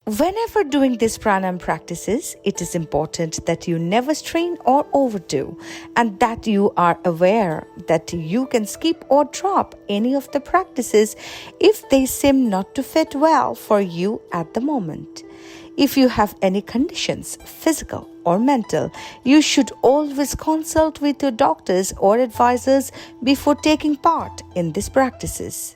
Whenever doing these pranayam practices, it is important that you never strain or overdo, and that you are aware that you can skip or drop any of the practices if they seem not to fit well for you at the moment. If you have any conditions, physical or mental, you should always consult with your doctors or advisors before taking part in these practices.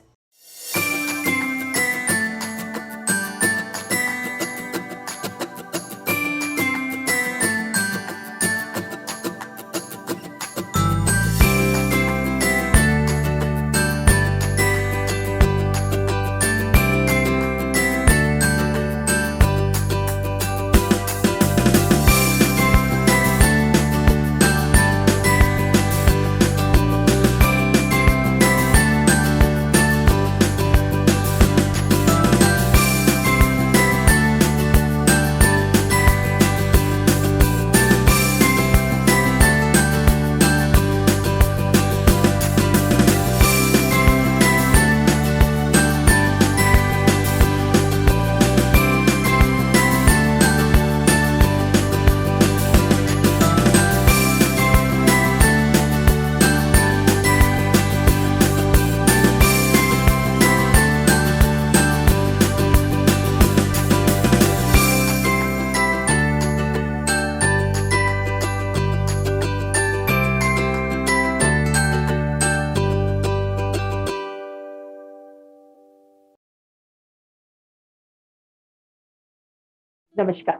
नमस्कार,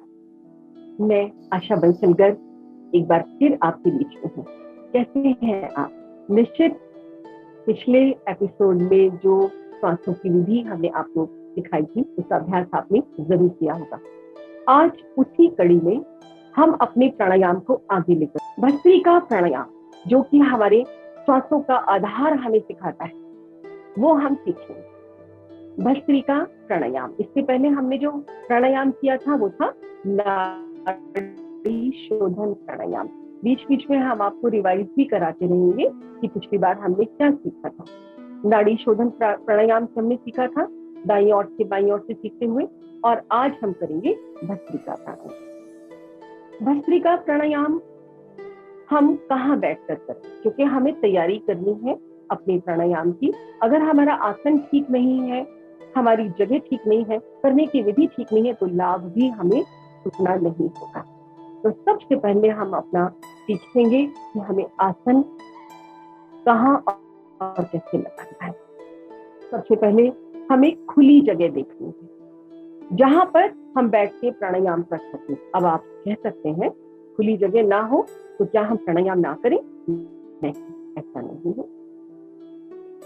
मैं आशा बंसलगर एक बार फिर आपके बीच में हूँ। कैसे हैं आप? निश्चित पिछले एपिसोड में जो श्वासों की विधि हमने आपको सिखाई थी, उसका अभ्यास आपने जरूर किया होगा। आज उसी कड़ी में हम अपने प्राणायाम को आगे लेकर भस्त्रिका प्राणायाम, जो कि हमारे श्वासों का आधार हमें सिखाता है, वो हम सीखेंगे। भस्त्रिका प्राणायाम, इससे पहले हमने जो प्राणायाम किया था वो था नाड़ी शोधन प्राणायाम। बीच बीच में हम आपको रिवाइज भी कराते रहेंगे कि पिछली बार हमने क्या सीखा था। नाड़ी शोधन प्राणायाम हमने सीखा था दाईं ओर से बाईं ओर से सीखते हुए, और आज हम करेंगे भस्त्रिका प्राणायाम। भस्त्रिका प्राणायाम हम कहाँ बैठकर करें, क्योंकि हमें तैयारी करनी है अपने प्राणायाम की। अगर हमारा आसन ठीक नहीं है, हमारी जगह ठीक नहीं है, करने की विधि ठीक नहीं है, तो लाभ भी हमें उतना नहीं होगा। तो सबसे पहले हम अपना सीखेंगे कि हमें आसन कहाँ और कैसे लगाना है। सबसे पहले हमें खुली जगह देखनी है, जहां पर हम बैठ के प्राणायाम कर सकें। अब आप कह सकते हैं खुली जगह ना हो तो क्या हम प्राणायाम ना करें? नहीं, ऐसा नहीं है।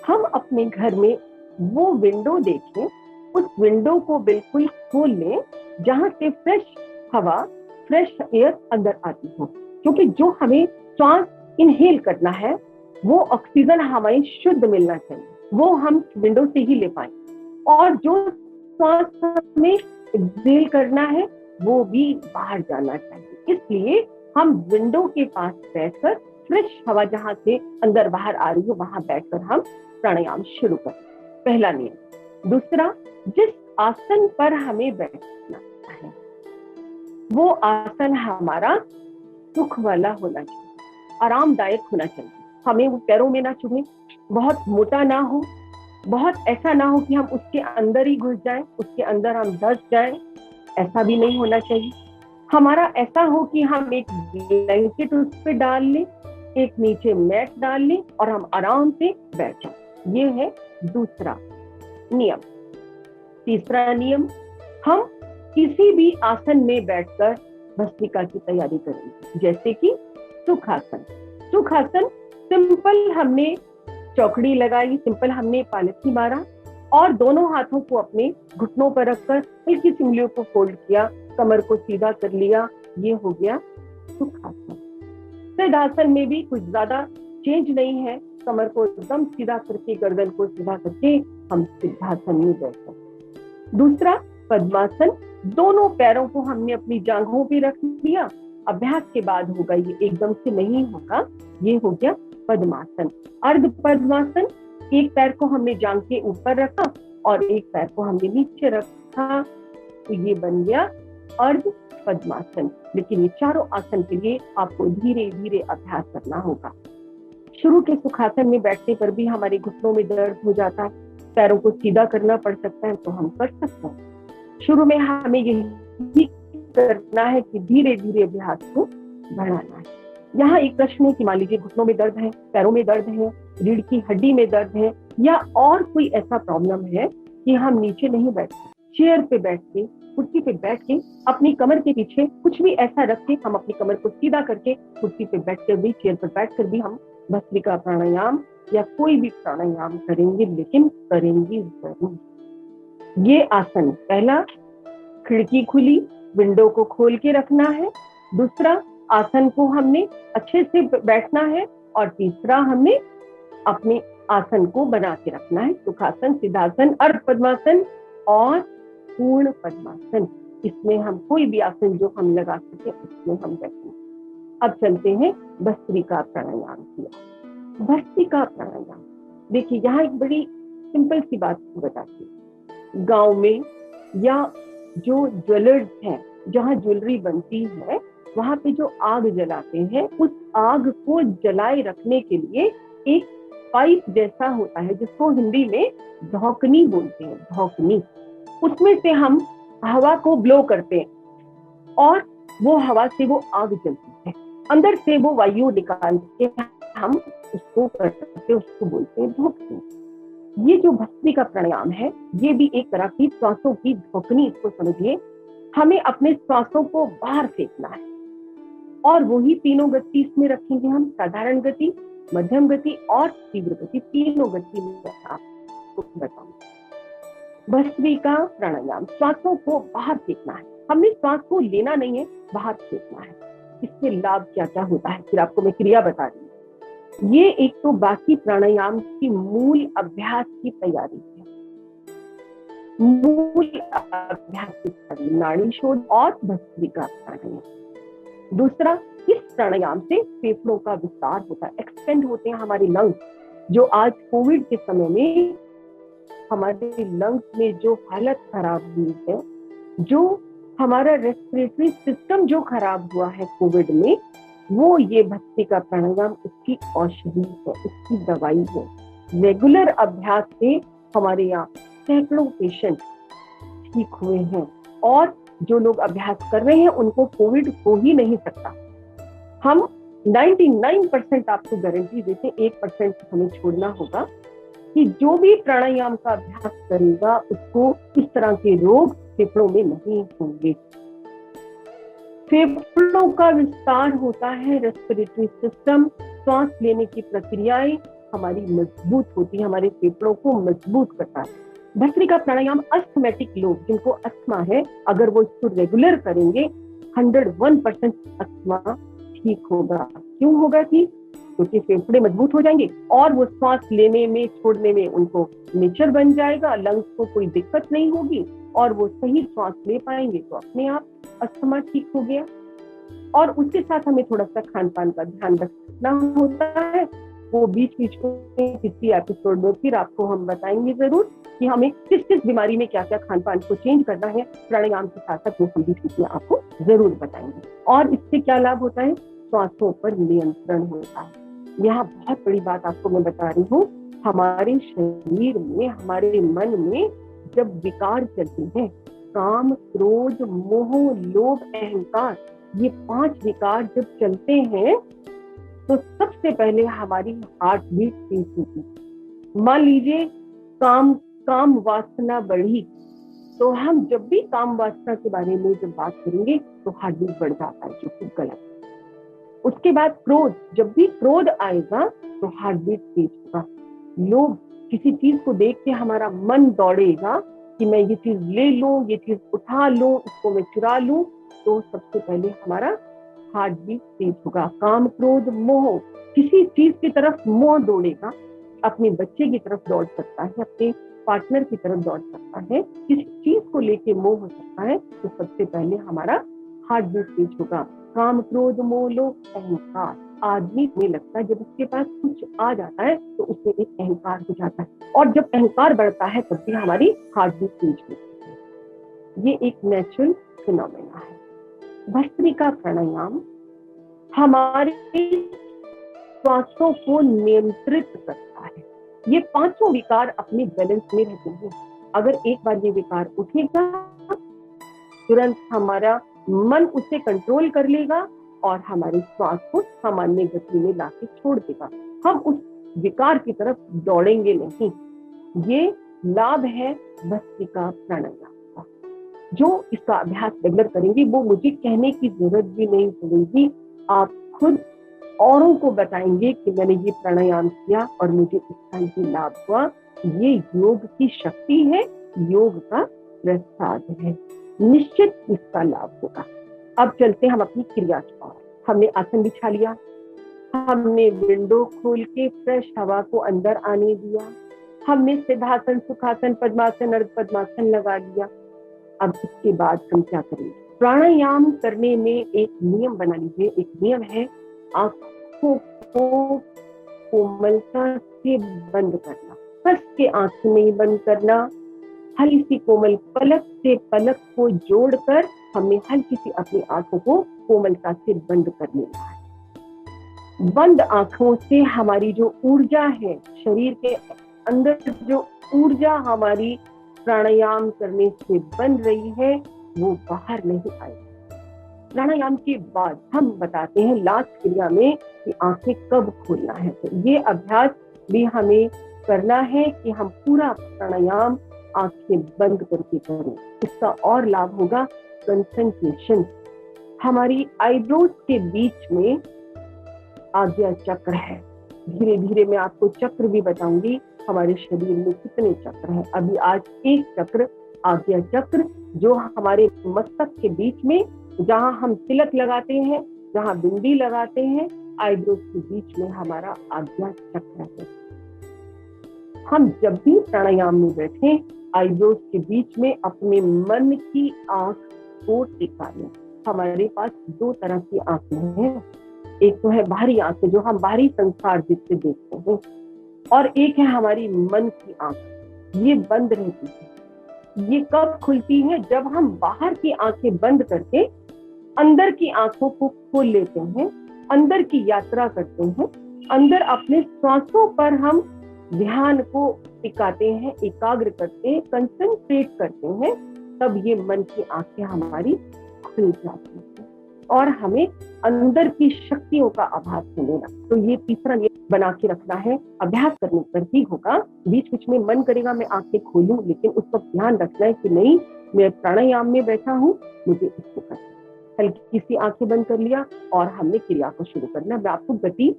हम अपने घर में वो विंडो देखें, उस विंडो को बिल्कुल खोल लें जहां से फ्रेश हवा, फ्रेश एयर अंदर आती हो, क्योंकि जो हमें श्वास इनहेल करना है वो ऑक्सीजन हमें शुद्ध मिलना चाहिए, वो हम विंडो से ही ले पाए। और जो श्वास हमें एक्सहेल करना है वो भी बाहर जाना चाहिए। इसलिए हम विंडो के पास बैठकर फ्रेश हवा जहां से अंदर बाहर आ रही हो वहां बैठकर हम प्राणायाम शुरू करें। पहला नियम। दूसरा, जिस आसन पर हमें बैठना है वो आसन हमारा सुख वाला होना चाहिए, आरामदायक होना चाहिए। हमें वो पैरों में ना चुभे, बहुत मोटा ना हो, बहुत ऐसा ना हो कि हम उसके अंदर ही घुस जाएं, उसके अंदर हम धंस जाएं, ऐसा भी नहीं होना चाहिए। हमारा ऐसा हो कि हम एक ब्लैंकेट उस पर डाल लें, एक नीचे मैट डाल लें और हम आराम से बैठ जाएं। ये है दूसरा नियम। तीसरा नियम, हम किसी भी आसन में बैठकर भस्त्रिका की तैयारी करेंगे, जैसे कि सुखासन। सुखासन सिंपल हमने चौकड़ी लगाई, सिंपल हमने पालथी मारा और दोनों हाथों को अपने घुटनों पर रखकर हल्की सी उंगलियों को फोल्ड किया, कमर को सीधा कर लिया, ये हो गया सुखासन। सिद्धासन में भी कुछ ज्यादा चेंज नहीं है, कमर को एकदम सीधा करके, गर्दन को सीधा करके हम सिद्धासन में बैठे। दूसरा पद्मासन, दोनों पैरों को हमने अपनी जांघों पे रख लिया। अभ्यास के बाद होगा, ये एकदम से नहीं होगा। ये हो गया पद्मासन। अर्ध पद्मासन, एक पैर को हमने जांघ के ऊपर रखा और एक पैर को हमने नीचे रखा, तो ये बन गया अर्ध पद्मासन। लेकिन ये चारों आसन के लिए आपको धीरे धीरे अभ्यास करना होगा। शुरू के सुखासन में बैठने पर भी हमारे घुटनों में दर्द हो जाता है, पैरों को सीधा करना पड़ सकता है, तो हम कर सकते हैं। शुरू में हमें यही करना है कि धीरे धीरे अभ्यास को बढ़ाना है। यहाँ एक प्रश्न है कि मान लीजिए घुटनों में दर्द है, पैरों में दर्द है, रीढ़ की हड्डी में दर्द है, या और कोई ऐसा प्रॉब्लम है कि हम नीचे नहीं बैठ सकते, चेयर पे बैठ के, कुर्सी पे बैठ के, अपनी कमर के पीछे कुछ भी ऐसा रख के, हम अपनी कमर को सीधा करके कुर्सी पे बैठ कर भी, चेयर पर बैठ कर भी हम भस्त्रिका प्राणायाम या कोई भी प्राणायाम करेंगे, लेकिन करेंगे जरूर। ये आसन, पहला खिड़की खुली, विंडो को खोल के रखना है। दूसरा, आसन को हमने अच्छे से बैठना है। और तीसरा, हमने अपने आसन को बना के रखना है। सुखासन, सिद्धासन, अर्ध पद्मासन और पूर्ण पद्मासन। इसमें हम कोई भी आसन जो हम लगा सके उसमें हम बैठें। अब चलते हैं भस्त्रिका प्राणायाम की। भस्त्रिका प्राणायाम, देखिए यहाँ एक बड़ी सिंपल सी बात बताती हूँ। गांव में या जो ज्वेलर्स हैं, जहाँ ज्वेलरी बनती है, वहां पे जो आग जलाते हैं, उस आग को जलाए रखने के लिए एक पाइप जैसा होता है, जिसको हिंदी में धौकनी बोलते हैं, धौकनी। उसमें से हम हवा को ब्लो करते हैं और वो हवा से वो आग जलती है। अंदर से वो वायु निकाल के हम उसको करते, उसको बोलते हैं धौकनी। ये जो भस्त्रिका प्राणायाम है, ये भी एक तरह की श्वासों की धौकनी, इसको समझिए। हमें अपने श्वासों को बाहर फेंकना है और वही तीनों गति इसमें रखेंगे हम, साधारण गति, मध्यम गति और तीव्र गति। तीनों गति में आपको बताऊंगी। भस्त्रिका प्राणायाम, श्वासों को बाहर फेंकना है। हमने श्वास को लेना नहीं है, बाहर फेंकना है। इससे लाभ क्या क्या होता है, फिर आपको मैं क्रिया बता रही हूँ। ये एक तो बाकी प्राणायाम की मूल अभ्यास की तैयारी है। मूल अभ्यास की तैयारी, नाड़ी शोध और भस्त्रिका प्राणायाम। दूसरा, इस प्राणायाम से फेफड़ों का विस्तार होता है, एक्सटेंड होते हैं हमारे लंग्स। जो आज कोविड के समय में हमारे लंग्स में जो हालत खराब हुई है, जो हमारा रेस्पिरेटरी सिस्टम जो खराब हुआ है कोविड में, वो ये भस्त्रिका प्राणायाम उसकी औषधि है, उसकी दवाई है। रेगुलर अभ्यास से हमारे यहाँ सैकड़ों पेशेंट ठीक हुए हैं और जो लोग अभ्यास कर रहे हैं उनको कोविड हो ही नहीं सकता। हम 99% आपको गारंटी देते हैं, 1% हमें छोड़ना होगा कि जो भी प्राणायाम का अभ्यास करेगा उसको इस तरह के रोग फेफड़ों में नहीं होंगे। फेफड़ों का विस्तार होता है, रेस्पिरेटरी सिस्टम, सांस लेने की प्रक्रियाएं हमारी मजबूत होती है, हमारे फेफड़ों को मजबूत करता है। भस्त्रिका प्राणायाम अस्थमैटिक लोग, जिनको अस्थमा है, अगर वो इसको रेगुलर करेंगे 101% अस्थमा ठीक होगा। क्यों होगा? क्योंकि फेफड़े मजबूत हो जाएंगे और वो सांस लेने में, छोड़ने में उनको नेचर बन जाएगा, लंग्स को कोई दिक्कत नहीं होगी और वो सही सांस ले पाएंगे, तो अपने आप अस्थमा ठीक हो गया। और उसके साथ हमें थोड़ा सा खान पान का ध्यान रखना होता है। वो बीच बीच में किसी एपिसोड में फिर आपको हम बताएंगे जरूर कि हमें किस किस बीमारी में क्या क्या खान पान को चेंज करना है प्राणायाम के साथ साथ, वो हम बीच बीच में आपको जरूर बताएंगे। और इससे क्या लाभ होता है? श्वासों पर नियंत्रण होता है। यहाँ बहुत बड़ी बात आपको मैं बता रही हूँ, हमारे शरीर में, हमारे मन में जब विकार चलते हैं, काम, क्रोध, मोह, लोभ, अहंकार, ये 5 विकार जब चलते हैं तो सबसे पहले हमारी हार्ट बीट तेज होती। मान लीजिए काम वासना बढ़ी, तो हम जब भी काम वासना के बारे में जब बात करेंगे तो हार्ट बीट बढ़ जाता है, जो कि गलत। उसके बाद क्रोध, जब भी क्रोध आएगा तो हार्ट बीट तेज होगा। लोभ, किसी चीज को देख के हमारा मन दौड़ेगा कि मैं ये चीज ले लूं, ये चीज उठा लूं, इसको मैं चुरा लूं, तो सबसे पहले हमारा हार्ट बीट तेज होगा। काम, क्रोध, मोह, किसी चीज की तरफ मोह दौड़ेगा, अपने बच्चे की तरफ दौड़ सकता है, अपने पार्टनर की तरफ दौड़ सकता है, किसी चीज को लेके मोह हो सकता है, तो सबसे पहले हमारा हार्ट बीट तेज होगा। काम, क्रोध, मोह, लोभ, अहंकार, आदमी में लगता है जब उसके पास कुछ आ जाता है तो उसमें एक अहंकार हो जाता है, और जब अहंकार बढ़ता है तब भी हमारी हार्ट बीट तेज होती है। ये एक नेचुरल फिनोमेना है। भस्त्रिका प्राणायाम हमारे श्वासों को नियंत्रित करता है। ये पांचों विकार अपने बैलेंस में रहते हैं। अगर एक बार ये विकार उठेगा, तुरंत हमारा मन उसे कंट्रोल कर लेगा और हमारे श्वास को सामान्य गति में लाके छोड़ देगा। हम उस विकार की तरफ दौड़ेंगे नहीं। ये लाभ है भस्त्रिका प्राणायाम का। जो इसका अभ्यास रेगुलर करेंगे वो मुझे कहने की जरूरत भी नहीं पड़ेगी, आप खुद औरों को बताएंगे कि मैंने ये प्राणायाम किया और मुझे इसका ही लाभ हुआ। ये योग की शक्ति है, योग का प्रसाद है, निश्चित इसका लाभ होगा। अब चलते हम अपनी क्रिया की ओर। हमने आसन बिछा लिया, हमने विंडो खोल के फ्रेश हवा को अंदर आने दिया, हमने सिद्धासन, सुखासन, पद्मासन, अर्ध पद्मासन लगा लिया। अब इसके बाद हम क्या करेंगे? प्राणायाम करने में एक नियम बना लीजिए। एक नियम है, आंखों को कोमलता से बंद करना, कस के आंखें नहीं बंद करना। हल्की सी कोमल पलक से पलक को जोड़कर हमें हल्की सी अपनी आंखों को कोमलता से बंद कर लेना है। बंद आंखों से हमारी जो ऊर्जा है, शरीर के अंदर जो ऊर्जा हमारी प्राणायाम करने से बन रही है, वो बाहर नहीं आएगी। प्राणायाम के बाद हम बताते हैं लास्ट क्रिया में कि आंखें कब खोलना है। तो ये अभ्यास भी हमें करना है कि हम पूरा प्राणायाम आंखें बंद करके करें। इसका और लाभ होगा कंसंट्रेशन। हमारी आईब्रोज के बीच में आज्ञा चक्र है। धीरे धीरे मैं आपको चक्र भी बताऊंगी, हमारे शरीर में कितने चक्र हैं। अभी आज एक चक्र, आज्ञा चक्र, जो हमारे मस्तक के बीच में, जहां हम तिलक लगाते हैं, जहां बिंदी लगाते हैं, आईब्रोज के बीच में हमारा आज्ञा चक्र है। हम जब भी प्राणायाम में बैठे, आईब्रोज के बीच में अपने मन की आंख को टिका लें। हमारे पास दो तरह की आंखें हैं, एक तो है बाहरी आंखें जो हम बाहरी संसार जिससे देखते हैं, और एक है हमारी मन की आंख। ये बंद रहती है। ये कब खुलती है? जब हम बाहर की आंखें बंद करके अंदर की आंखों को खोल लेते हैं, अंदर की यात्रा करते हैं, अंदर अपने श्वासों पर हम ध्यान को टिकाते हैं, एकाग्र करते हैं, कंसंट्रेट करते हैं, तब ये मन की आंखें हमारी खुल जाती है और हमें अंदर की शक्तियों का आभास होने लगता। तो ये तीसरा नियम बना के रखना है, अभ्यास करने पर ही होगा। बीच बीच में मन करेगा मैं आंखें खोलूं, लेकिन उस पर ध्यान रखना है कि नहीं, मैं प्राणायाम में बैठा हूँ, मुझे इसको करना है। हल्की सी आंखें बंद कर लिया और हमने क्रिया को शुरू करना। मैं आपको गति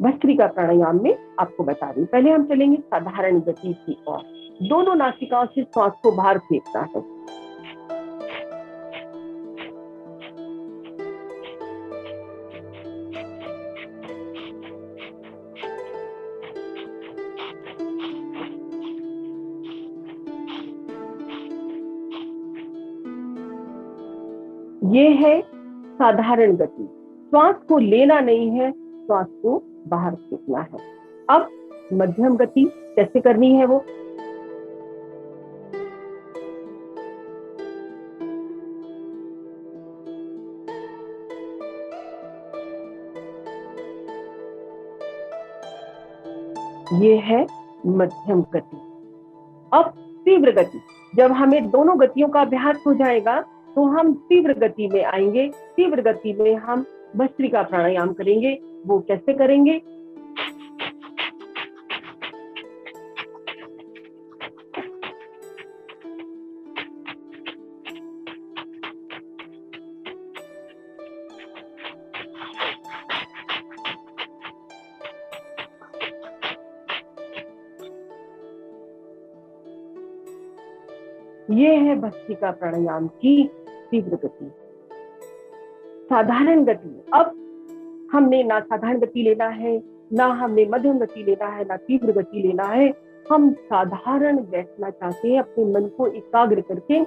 भस्त्रिका प्राणायाम में आपको बता रही हूँ। पहले हम चलेंगे साधारण गति की ओर। दोनों नासिकाओं से श्वास को बाहर फेंकना है। ये है साधारण गति। श्वास को लेना नहीं है, श्वास को बाहर फेंकना है। अब मध्यम गति कैसे करनी है वो? ये है मध्यम गति। अब तीव्र गति, जब हमें दोनों गतियों का अभ्यास हो जाएगा तो हम तीव्र गति में आएंगे। तीव्र गति में हम भस्त्रिका प्राणायाम करेंगे। वो कैसे करेंगे? ये है भस्त्रिका प्राणायाम की तीव्र गति। साधारण गति, अब हमने ना साधारण गति लेना है, ना हमने मध्यम गति लेना है, ना तीव्र गति लेना है। हम साधारण बैठना चाहते हैं अपने मन को एकाग्र करके।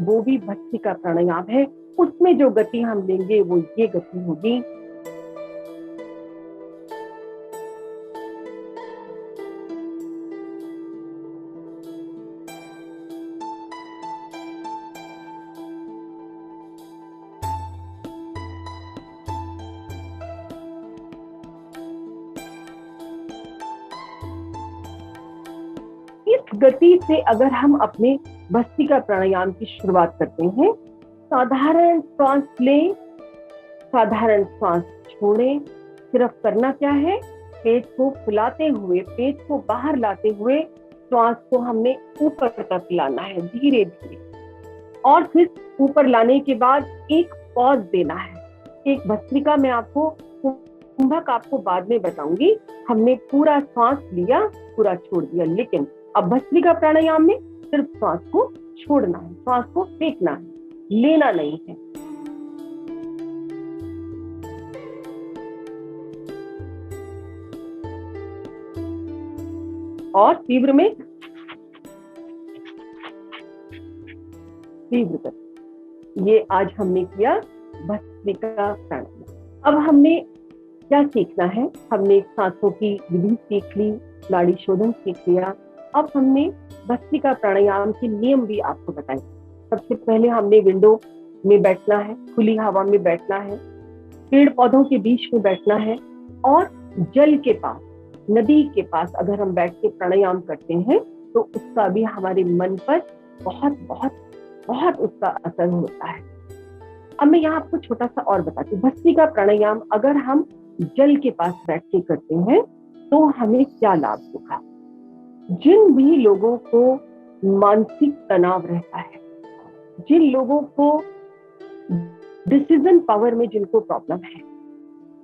वो भी भस्त्रिका प्राणायाम है। उसमें जो गति हम लेंगे वो ये गति होगी। गति से अगर हम अपने भस्त्रिका प्राणायाम की शुरुआत करते हैं, साधारण श्वास लें, साधारण श्वास छोड़ें। सिर्फ करना क्या है, पेट को फुलाते हुए, पेट को बाहर लाते हुए श्वास को हमने ऊपर तक लाना है धीरे धीरे, और फिर ऊपर लाने के बाद एक पॉज देना है। एक भस्त्रिका में आपको, कुंभक आपको बाद में बताऊंगी। हमने पूरा श्वास लिया, पूरा छोड़ दिया, लेकिन अब भस्त्रिका प्राणायाम में सिर्फ श्वास को छोड़ना है, श्वास को फेंकना है, लेना नहीं है। और तीव्र में तीव्र कर। ये आज हमने किया भस्त्रिका प्राणायाम। अब हमने क्या सीखना है, हमने सांसों की विधि सीख ली, नाड़ी शोधन सीख लिया। अब हमने भस्त्रिका प्राणायाम के नियम भी आपको बताए। सबसे पहले हमने विंडो में बैठना है, खुली हवा में बैठना है, पेड़ पौधों के बीच में बैठना है, और जल के पास, नदी के पास अगर हम बैठ के प्राणायाम करते हैं तो उसका भी हमारे मन पर बहुत बहुत बहुत उसका असर होता है। अब मैं यहाँ आपको छोटा सा और बताती हूँ। भस्त्रिका प्राणायाम अगर हम जल के पास बैठ के करते हैं तो हमें क्या लाभ होगा। जिन भी लोगों को मानसिक तनाव रहता है, जिन लोगों को डिसीजन पावर में जिनको प्रॉब्लम है,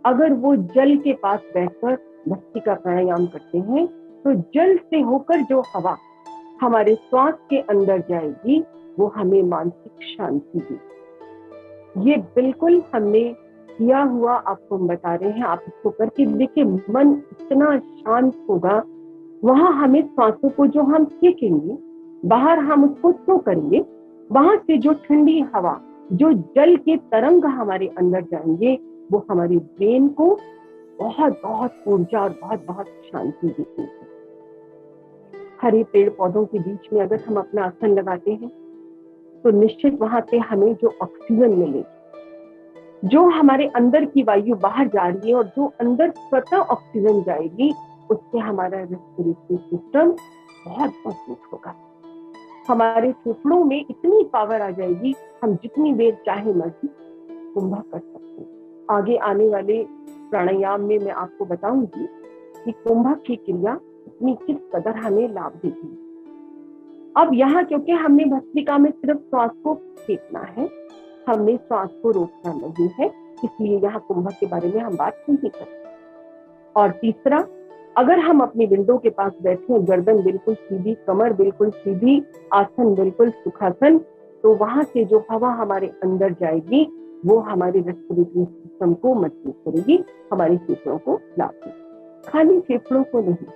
अगर वो जल के पास बैठकर भस्त्रिका प्राणायाम करते हैं तो जल से होकर जो हवा हमारे श्वास के अंदर जाएगी वो हमें मानसिक शांति देगी। ये बिल्कुल हमने किया हुआ आपको हम बता रहे हैं, आप इसको करके देखिए, मन इतना शांत होगा। वहां हमें श्वासों को जो हम फेंकेंगे बाहर, हम उसको थ्रो करेंगे, वहां से जो ठंडी हवा, जो जल के तरंग हमारे अंदर जाएंगे वो हमारी ब्रेन को बहुत बहुत ऊर्जा और बहुत बहुत शांति देती है। हरे पेड़ पौधों के बीच में अगर हम अपना आसन लगाते हैं तो निश्चित वहां से हमें जो ऑक्सीजन मिलेगी, जो हमारे अंदर की वायु बाहर जा रही है और जो अंदर स्वतः ऑक्सीजन जाएगी, उससे हमारा रेस्पिरेटरी सिस्टम बहुत मजबूत होगा। हमारे फेफड़ों में इतनी पावर आ जाएगी, हम जितनी देर चाहे मर्जी कुंभक कर सकते हैं। आगे आने वाले प्राणायाम में मैं आपको बताऊंगी कि कुंभक की क्रिया इतनी किस कदर हमें लाभ देती है। अब यहाँ क्योंकि हमने भस्त्रिका में सिर्फ श्वास को फेंकना है, हमने श्वास को रोकना नहीं है, इसलिए यहाँ कुंभक के बारे में हम बात नहीं करते। और तीसरा, अगर हम अपनी विंडो के पास बैठे, गर्दन बिल्कुल सीधी, कमर बिल्कुल सीधी, आसन बिल्कुल सुखासन, तो वहां से जो हवा हमारे अंदर जाएगी वो हमारे रेस्पिरेटरी सिस्टम को मजबूत करेगी, हमारे फेफड़ों को लाभ देगी। खाली फेफड़ों को नहीं,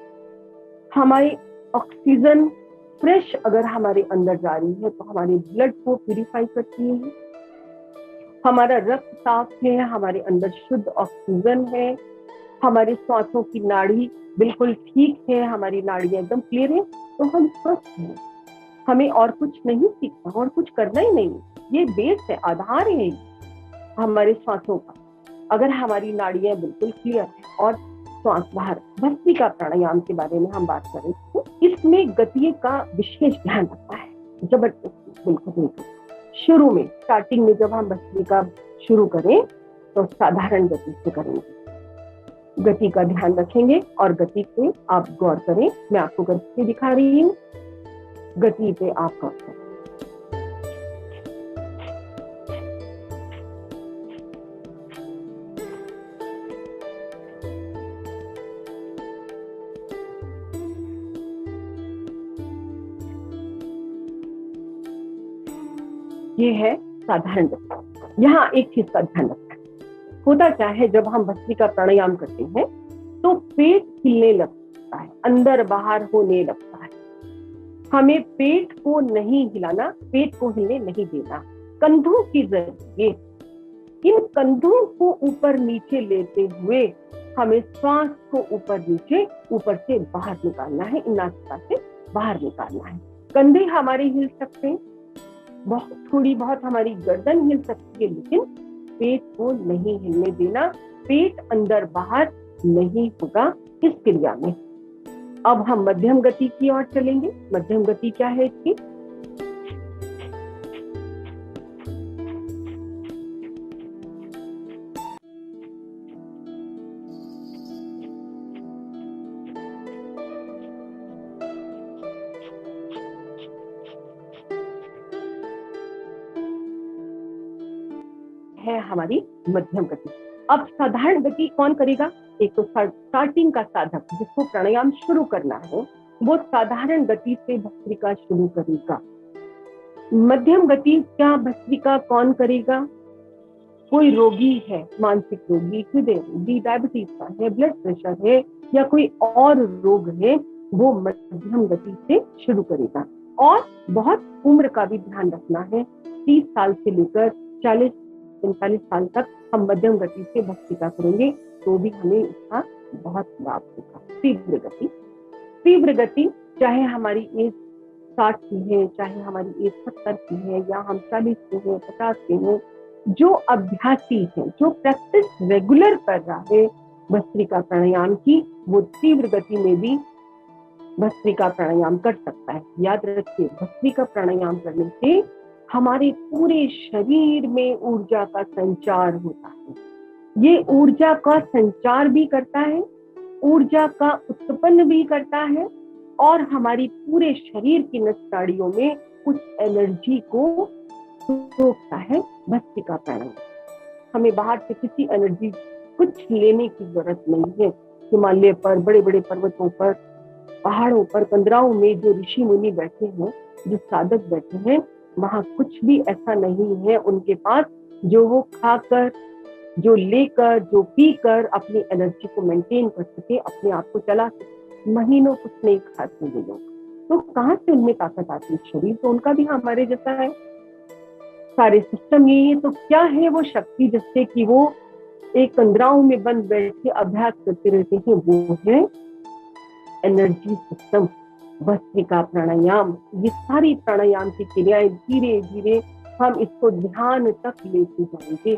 हमारे ऑक्सीजन फ्रेश अगर हमारे अंदर जा रही है तो हमारे ब्लड को प्यूरिफाई करती है, हमारा रक्त साफ है, हमारे अंदर शुद्ध ऑक्सीजन है, हमारे श्वासों की नाड़ी बिल्कुल ठीक है, हमारी नाड़ियां एकदम क्लियर है, तो हम स्वस्थ हैं। हमें और कुछ नहीं सीखना और कुछ करना ही नहीं, ये बेस है, आधार है हमारे श्वासों का। अगर हमारी नाड़ियां बिल्कुल क्लियर है और श्वास बाहर, भस्त्रिका प्राणायाम के बारे में हम बात करें तो इसमें गति का विशेष ध्यान रखता है, जबरदस्ती बिल्कुल। शुरू में स्टार्टिंग में जब हम भस्त्रिका शुरू करें तो साधारण गति से करेंगे, गति का ध्यान रखेंगे और गति पे आप गौर करें। मैं आपको करके दिखा रही हूँ, गति पे आप गौर करें। ये है साधारण गति। यहाँ एक चीज का ध्यान रखना है, होता क्या है जब हम भस्त्रिका प्राणायाम करते हैं तो पेट हिलने लगता है, अंदर बाहर होने लगता है। हमें पेट को नहीं हिलाना, पेट को हिलने नहीं देना, कंधों की जरिए इन कंधों को ऊपर नीचे लेते हुए हमें श्वास को ऊपर नीचे, ऊपर से बाहर निकालना है, इन नासिका से बाहर निकालना है। कंधे हमारे हिल सकते हैं, बहुत थोड़ी बहुत हमारी गर्दन हिल सकती है, लेकिन पेट को नहीं हिलने देना, पेट अंदर बाहर नहीं होगा इस क्रिया में। अब हम मध्यम गति की ओर चलेंगे। मध्यम गति क्या है इसकी? है हमारी मध्यम गति। अब साधारण गति कौन करेगा? एक तो स्टार्टिंग का साधक जिसको प्राणायाम शुरू करना है वो साधारण गति से भस्त्रिका शुरू करेगा। मध्यम गति क्या भस्त्रिका कौन करेगा? कोई रोगी है, मानसिक रोगी, हृदय रोगी, डायबिटीज का है, ब्लड प्रेशर है या कोई और रोग है, वो मध्यम गति से शुरू करेगा। और बहुत उम्र का भी ध्यान रखना है। 30 साल से लेकर 40-45 साल तक हम मध्यम गति से भस्त्रिका करेंगे तो भी हमें इसका बहुत लाभ होगा। तीव्र गति, तीव्र गति चाहे हमारी एज 60 की है, चाहे हमारी एज 70 की है, या हम 40 के हैं, 50 के हैं, जो अभ्यासी है, जो प्रैक्टिस रेगुलर कर रहा है भस्त्रिका प्राणायाम की, वो तीव्र गति में भी भस्त्रिका प्राणायाम कर सकता है। याद रखिए, भस्त्रिका प्राणायाम करने से हमारे पूरे शरीर में ऊर्जा का संचार होता है। ये ऊर्जा का संचार भी करता है, ऊर्जा का उत्पन्न भी करता है और हमारी पूरे शरीर की नस नाड़ियों में कुछ एनर्जी को रोकता है भस्त्रिका प्राणायाम। हमें बाहर से किसी एनर्जी कुछ लेने की जरूरत नहीं है। हिमालय पर, बड़े बड़े पर्वतों पर, पहाड़ों पर, कंदराओं में जो ऋषि मुनि बैठे हैं, जो साधक बैठे हैं, वहां कुछ भी ऐसा नहीं है उनके पास जो वो खाकर, जो लेकर, जो पीकर अपनी एनर्जी को मेंटेन कर सके, अपने आप को चला सके। महीनों कुछ नहीं खाते वो लोग, तो कहाँ से उनमें ताकत आती है? शरीर तो उनका भी हमारे जैसा है, सारे सिस्टम यही है। तो क्या है वो शक्ति जिससे कि वो एक कंदराओं में बंद बैठे अभ्यास करते रहते हैं? वो है एनर्जी सिस्टम, भस्त्रिका प्राणायाम। ये सारी प्राणायाम की क्रियाएं धीरे धीरे हम इसको ध्यान तक लेते जाएंगे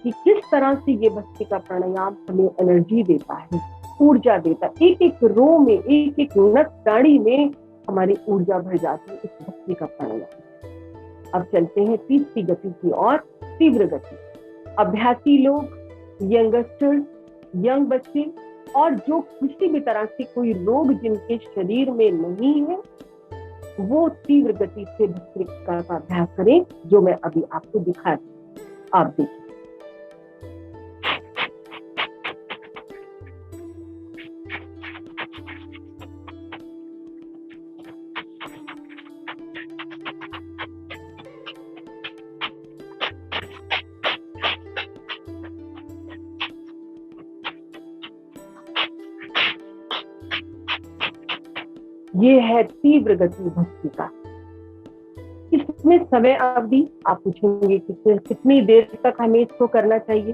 कि किस तरह से ये भस्त्रिका प्राणायाम हमें एनर्जी देता है, ऊर्जा देता है। एक एक रो में, एक एक नस नाड़ी में हमारी ऊर्जा भर जाती है इस भस्त्रिका प्राणायाम। अब चलते हैं तीसरी गति की ओर, तीव्र गति। अभ्यासी लोग, यंगस्टर्स, यंग बच्चे और जो किसी भी तरह से कोई रोग जिनके शरीर में नहीं है, वो तीव्र गति से भस्त्रिका का अभ्यास करें, जो मैं अभी आपको दिखा रही हूं। आप देखिए, ये है तीव्र गति भस्त्रिका। इसमें समय अवधि आप पूछेंगे कितनी देर तक हमें इसको करना चाहिए?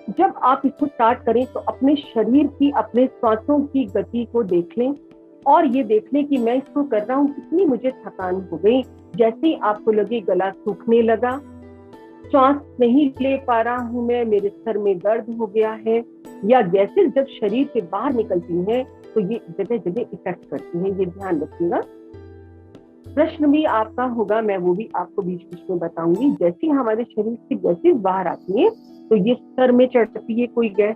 जब आप इसको स्टार्ट करें तो अपने शरीर की, अपने सांसों की गति को देख लें और ये देख लें कि मैं इसको कर रहा हूँ, कितनी मुझे थकान हो गई। जैसे ही आपको लगे गला सूखने लगा, सांस नहीं ले पा रहा हूं मैं, मेरे सर में दर्द हो गया है, या गैसेस जब शरीर से बाहर निकलती हैं तो ये जगह जगह इफेक्ट करती है, ये ध्यान रखिएगा। प्रश्न भी आपका होगा, मैं वो भी आपको बीच बीच में बताऊंगी। जैसे हमारे शरीर से गैसेस बाहर आती है तो ये सर में चढ़ती है कोई गैस,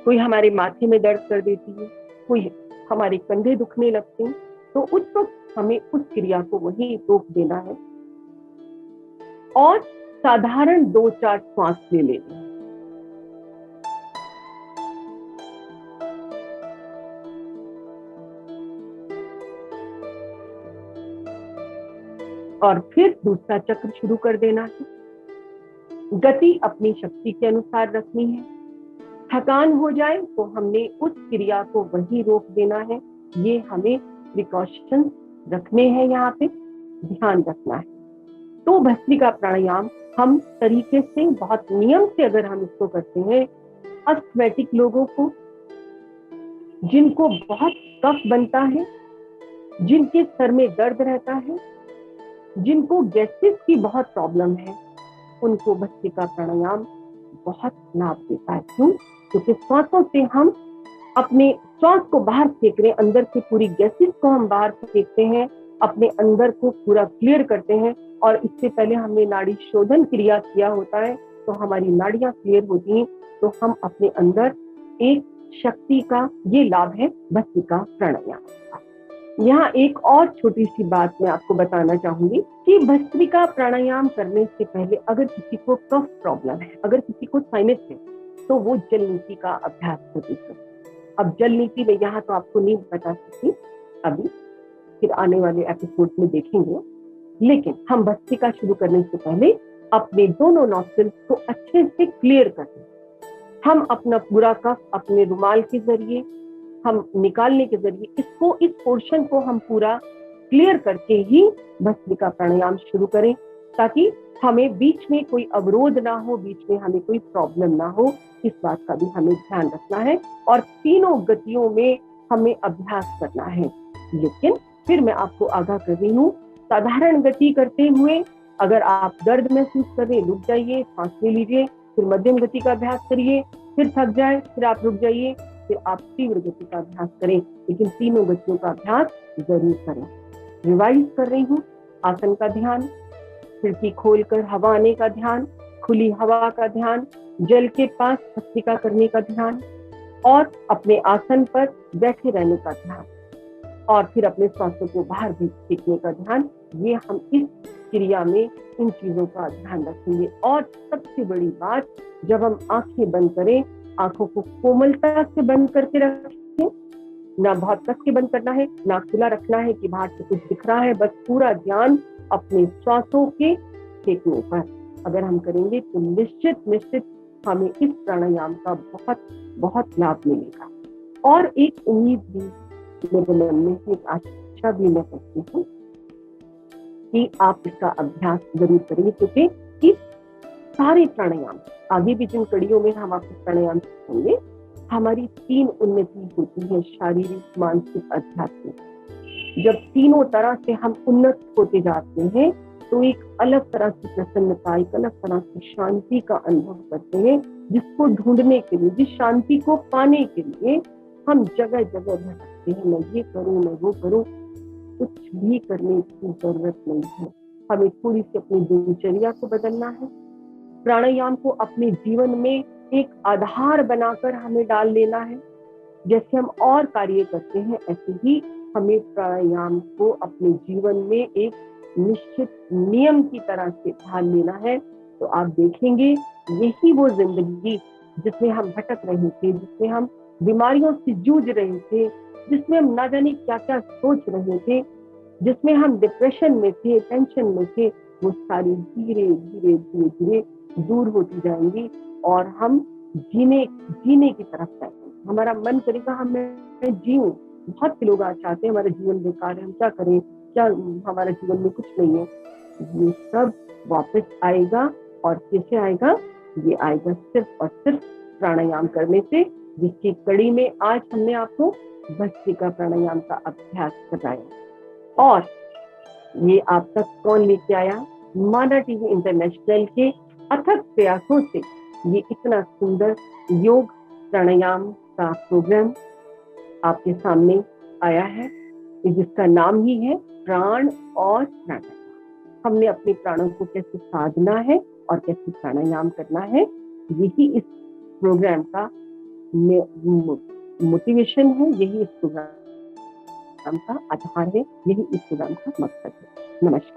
कोई हमारे माथे में दर्द कर देती है, कोई हमारे कंधे दुखने लगते हैं, तो उस वक्त हमें उस क्रिया को वहीं रोक देना है और साधारण 2-4 श्वास ले लेनी है। और फिर दूसरा चक्र शुरू कर देना है। गति अपनी शक्ति के अनुसार रखनी है। थकान हो जाए तो हमने उस क्रिया को वहीं रोक देना है। ये हमें प्रिकॉशन रखने हैं, यहाँ पे ध्यान रखना है। तो भस्त्रिका प्राणायाम हम तरीके से, बहुत नियम से अगर हम इसको करते हैं, अस्थमैटिक लोगों को, जिनको बहुत कफ बनता है, जिनके सर में दर्द रहता है, जिनको गैसेस की बहुत प्रॉब्लम है, उनको भस्त्रिका प्राणायाम बहुत लाभ देता है। क्यों? क्योंकि सांसों से हम अपने श्वास को बाहर फेंक रहे हैं, अंदर से पूरी गैसेस को हम बाहर फेंकते हैं, अपने अंदर को पूरा क्लियर करते हैं। और इससे पहले हमने नाड़ी शोधन क्रिया किया होता है, तो हमारी नाड़ियां क्लियर होती हैं, तो हम अपने अंदर एक शक्ति का, ये लाभ है भस्त्रिका प्राणायाम का। यहाँ एक और छोटी सी बात मैं आपको बताना चाहूंगी कि भस्त्रिका प्राणायाम करने से पहले अगर किसी को कफ प्रॉब्लम है, अगर किसी को साइनस है, तो वो जल नीति का अभ्यास कर सकते। अब जल नीति में यहाँ तो आपको नहीं बता सकती, अभी फिर आने वाले एपिसोड में देखेंगे। लेकिन हम भस्त्रिका शुरू करने से पहले अपने दोनों नॉस्ट्रिल्स को अच्छे से क्लियर कर दें। हम अपना पूरा कफ अपने रुमाल के जरिए हम निकालने के जरिए इसको, इस पोर्शन को हम पूरा क्लियर करके ही भस्त्रिका प्राणायाम शुरू करें, ताकि हमें बीच में कोई अवरोध ना हो, बीच में हमें कोई प्रॉब्लम ना हो। इस बात का भी हमें ध्यान रखना है और तीनों गतियों में हमें अभ्यास करना है। लेकिन फिर मैं आपको आगाह कर रही हूँ, साधारण गति करते हुए अगर आप दर्द महसूस कर रहे, रुक जाइए, सांस ले लीजिए, फिर मध्यम गति का अभ्यास करिए, फिर थक जाए फिर आप रुक जाइए, फिर आप तीव्र गति का अभ्यास करें, लेकिन तीनों गतियों का अभ्यास जरूर करें। रिवाइज कर रही हूँ, आसन का ध्यान, खिड़की खोलकर हवा आने का ध्यान, खुली हवा का ध्यान, जल के पास भस्त्रिका करने का ध्यान, और अपने आसन पर बैठे रहने का ध्यान, और फिर अपने श्वासों को बाहर भी फेंकने का ध्यान। ये हम इस क्रिया में इन चीजों का ध्यान रखेंगे। और सबसे बड़ी बात, जब हम आंखें बंद करें, आंखों को कोमलता से बंद करके रखें, ना बहुत कस के बंद करना है, ना खुला रखना है कि बाहर से कुछ दिख रहा है। बस पूरा ध्यान अपने श्वासों के फेंकने पर अगर हम करेंगे तो निश्चित हमें इस प्राणायाम का बहुत बहुत लाभ मिलेगा। और एक उम्मीद भी मेरे मन में, एक आशा भी मैं करती हूँ कि आप इसका अभ्यास जरूर करेंगे, क्योंकि इस सारे प्राणायाम, आगे भी जिन कड़ियों में हम आपको प्राणायाम सिखाएंगे, हमारी 3 उन्नति होती है, शारीरिक, मानसिक, आध्यात्मिक। जब तीनों तरह से हम उन्नत होते जाते हैं, तो एक अलग तरह की प्रसन्नता, एक अलग तरह की शांति का अनुभव करते हैं, जिसको ढूंढने के लिए, जिस शांति को पाने के लिए हम जगह जगह भटकते हैं, मैं ये करूं, मैं वो करूं। कुछ भी करने की जरूरत नहीं है। हमें थोड़ी सी अपनी दिनचर्या को बदलना है, प्राणायाम को अपने जीवन में एक आधार बनाकर हमें डाल लेना है। जैसे हम और कार्य करते हैं, ऐसे ही हमें प्राणायाम को अपने जीवन में एक निश्चित नियम की तरह से ढाल लेना है। तो आप देखेंगे, यही वो जिंदगी जिसमें हम भटक रहे थे, जिसमें हम बीमारियों से जूझ रहे थे, जिसमें हम ना जाने क्या क्या सोच रहे थे, जिसमें हम डिप्रेशन में थे, टेंशन में थे, वो सारी धीरे धीरे धीरे धीरे दूर होती जाएंगी और हम जीने की तरफ जाएंगे। हमारा मन करेगा मैं जीऊं। बहुत से लोग आज चाहते हैं हमारा जीवन बेकार है, हम क्या करें, क्या हमारा जीवन में कुछ नहीं है। ये सब वापस आएगा, और कैसे आएगा? ये आएगा सिर्फ और सिर्फ प्राणायाम करने से, जिसकी कड़ी में आज हमने आपको भस्त्रिका प्राणायाम का अभ्यास कराया। और ये आप तक कौन लेके आया? माना टीवी इंटरनेशनल के अथक प्रयासों से ये इतना सुंदर योग प्राणायाम का प्रोग्राम आपके सामने आया है, जिसका नाम ही है प्राण और प्राणायाम। हमने अपने प्राणों को कैसे साधना है और कैसे प्राणायाम करना है, यही इस प्रोग्राम का मोटिवेशन है, यही इस प्रोग्राम का आधार है, यही इस प्रोग्राम का मकसद है। नमस्कार।